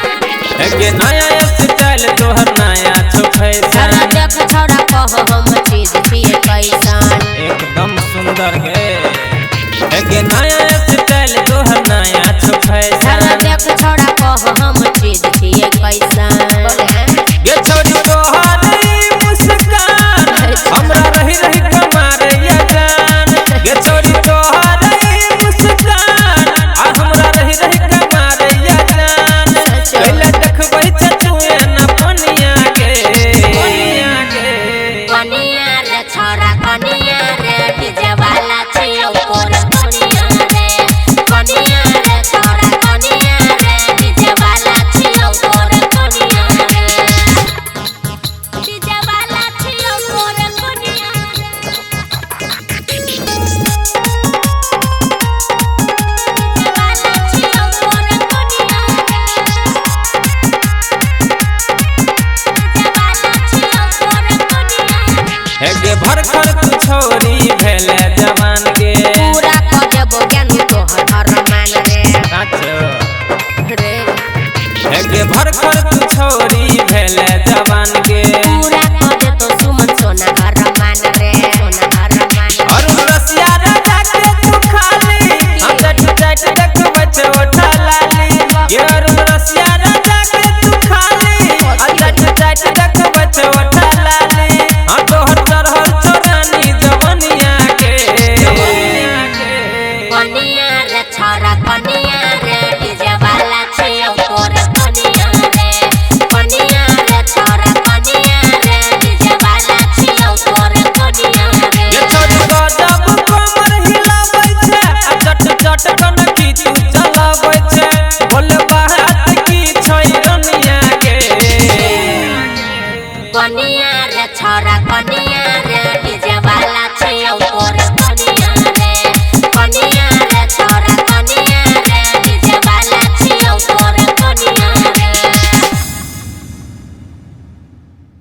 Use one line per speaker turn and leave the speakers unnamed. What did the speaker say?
नया स्टाइल तोहर नया छो फैशन
देख छोड़ा कह हम चीज पिए कैसन
एकदम सुंदर गे नया स्टाइल तोहर नया छो फैशन
देख छोड़ा कह हम चीज पिए कैसन
ये छोड़ी तोहर मुस्कान हमरा रही रही कमारे या जान ये छोड़ी तोहर मुस्कान आ हमरा रही रही कमारे या जान पहले देखबै तू ना पनिया के
कनिया रे छोरा कनिया रे डीजे वाला छियो कोर कनिया रे छोरा कनिया रे डीजे वाला छियो कोर कनिया रे डीजे वाला छियो कोर कनिया
गे भरखर तू छोरी भेले जवान के
पूरा क देबो ज्ञान तोहर अरमान रे रे
गे भरखर तू छोरी भेले जवान के
पूरा क दे तो सुमन सोना अरमान रे सोना अरमान
और रसिया राजा के तू खाली हम जट जट देखबै छे ओठा लाली गे और रसिया राजा के तू खाली हम जट जट देखबै छे ओठा लाली हम तोहर चढ़ल छोरानी जवनिया के
कनिया रे छोरा कनिया रे डीजे वाला छियो कोर कनिया रे छोरा कनिया रे डीजे वाला छियो कोर कनिया रे
ये छोड़ी गजब कमर हिलाबै छे आ जट जट कनकी तू चलाबै छे बोल बात की छै रनिया के
कनिया रे छोरा कनिया रे डीजे वाला छियो कोर